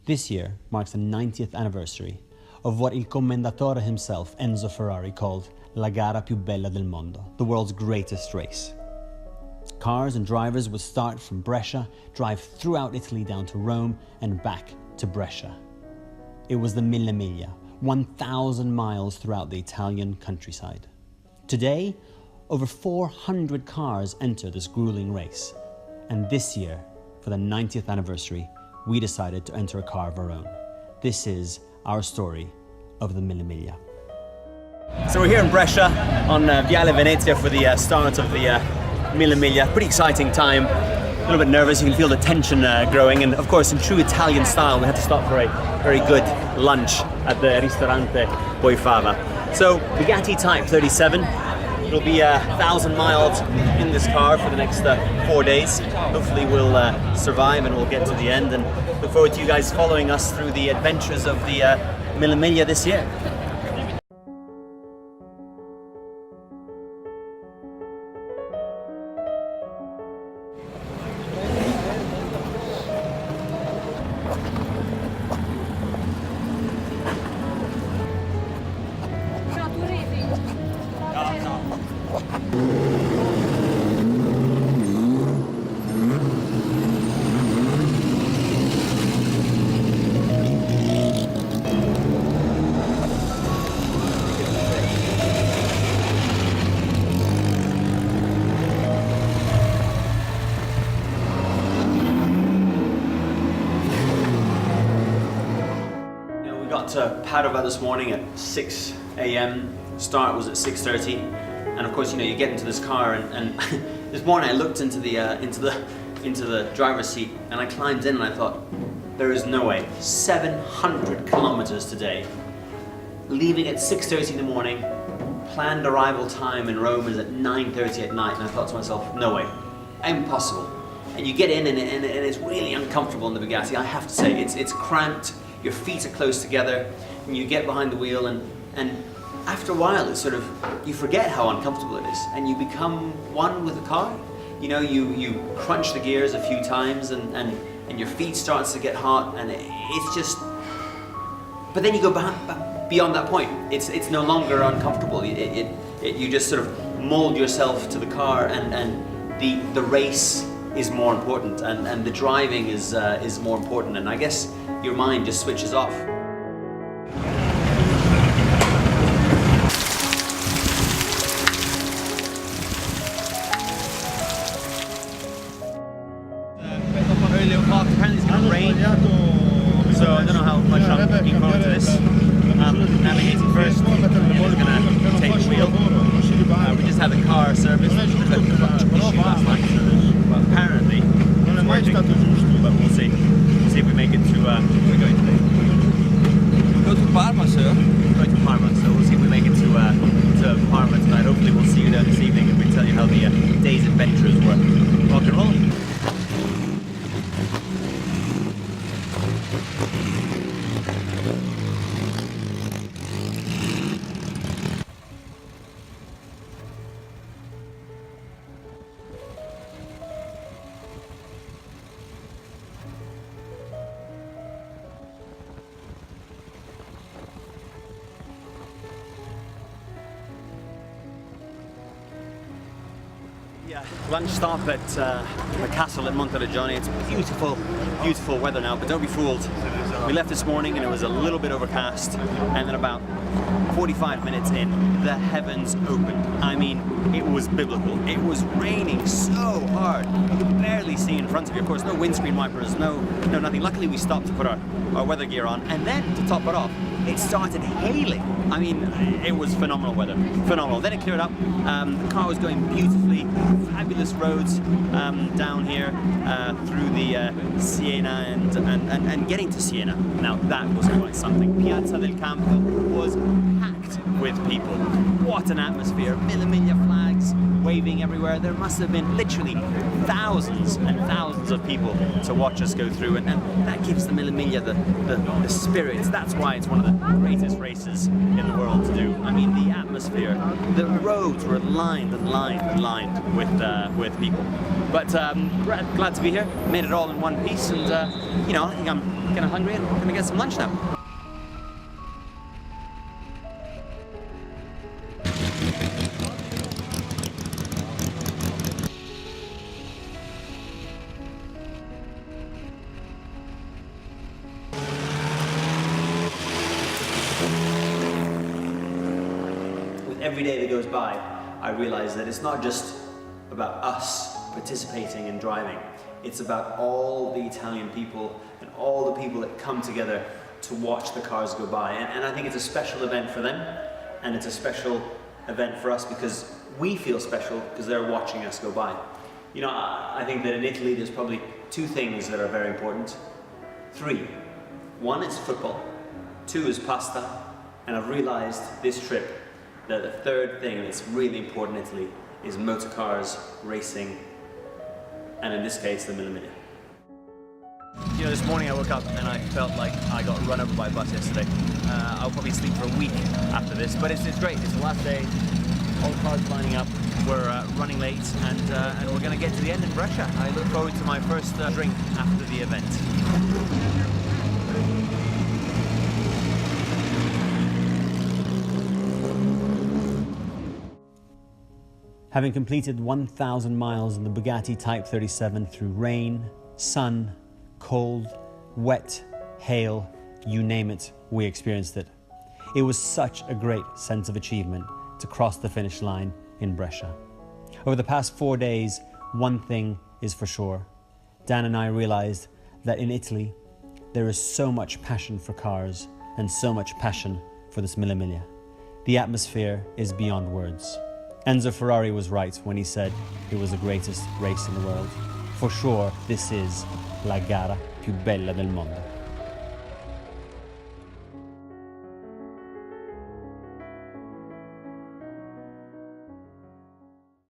This year marks the 90th anniversary of what Il Commendatore himself, Enzo Ferrari, called La gara più bella del mondo, the world's greatest race. Cars and drivers would start from Brescia, drive throughout Italy down to Rome and back to Brescia. It was the Mille Miglia, 1,000 miles throughout the Italian countryside. Today, over 400 cars enter this grueling race. And this year, for the 90th anniversary, we decided to enter a car of our own. This is our story of the Mille Miglia. So we're here in Brescia on Viale Venezia for the start of the Mille Miglia. Pretty exciting time. A little bit nervous, you can feel the tension growing, and of course in true Italian style we had to stop for a very good lunch at the Ristorante Poi Fava. So Bugatti Type 37, it'll be 1,000 miles in this car for the next 4 days. Hopefully we'll survive and we'll get to the end, and look forward to you guys following us through the adventures of the Mille Miglia this year. To Padova this morning at 6 a.m. Start was at 6:30, and of course, you know, you get into this car, and this morning I looked into the driver's seat, and I climbed in, and I thought, there is no way. 700 kilometers today, leaving at 6:30 in the morning. Planned arrival time in Rome is at 9:30 at night, and I thought to myself, no way, impossible. And you get in, and it's really uncomfortable in the Bugatti. I have to say, it's cramped. Your feet are close together, and you get behind the wheel, and after a while, it's sort of, you forget how uncomfortable it is, and you become one with the car. You know, you crunch the gears a few times, and your feet starts to get hot, and it's just. But then you go beyond that point. It's no longer uncomfortable. You just sort of mold yourself to the car, and the race is more important, and the driving is more important, and I guess your mind just switches off. Apparently it's going to rain, so I don't know how much I'm looking forward to this. Navigating first, and is going to take the wheel. We just had the car serviced, issue last night, but apparently it's working, but we'll see. We'll see if we make it to where we're going today. Go to Parma, sir. We're going to Parma, so we'll see if we make it to Parma tonight. Hopefully we'll see you there this evening, and we'll tell you how the day's adventures were. Rock and roll. Lunch stop at the castle at Monteriggioni. It's beautiful, beautiful weather now, but don't be fooled. We left this morning and it was a little bit overcast, and then about 45 minutes in, the heavens opened. I mean, it was biblical. It was raining so hard. You could barely see in front of you. Of course, no windscreen wipers, no nothing. Luckily, we stopped to put our weather gear on, and then to top it off, it started hailing. I mean, it was phenomenal weather, phenomenal. Then it cleared up. The car was going beautifully, fabulous roads down here through the Siena and getting to Siena. Now that was quite something. Piazza del Campo was packed with people. What an atmosphere! Mille Miglia flags waving everywhere. There must have been literally thousands and thousands of people to watch us go through, and that gives the Mille Miglia the spirit. That's why it's one of the greatest races in the world to do. I mean, the atmosphere, the roads were lined and lined and lined with people. But glad to be here. Made it all in one piece, and you know, I think I'm getting hungry and we're gonna get some lunch now. Every day that goes by, I realize that it's not just about us participating and driving. It's about all the Italian people and all the people that come together to watch the cars go by. And I think it's a special event for them, and it's a special event for us because we feel special because they're watching us go by. You know, I think that in Italy there's probably two things that are very important. Three. One is football. Two is pasta. And I've realized this trip that the third thing that's really important in Italy is motor cars, racing, and in this case, the Mille Miglia. You know, this morning I woke up and I felt like I got run over by a bus yesterday. I'll probably sleep for a week after this, but it's great. It's the last day, all the cars lining up. We're running late and we're gonna get to the end in Brescia. I look forward to my first drink after the event. Having completed 1,000 miles in the Bugatti Type 37 through rain, sun, cold, wet, hail, you name it, we experienced it. It was such a great sense of achievement to cross the finish line in Brescia. Over the past 4 days, one thing is for sure. Dan and I realized that in Italy, there is so much passion for cars and so much passion for this Mille Miglia. The atmosphere is beyond words. Enzo Ferrari was right when he said it was the greatest race in the world. For sure, this is la gara più bella del mondo.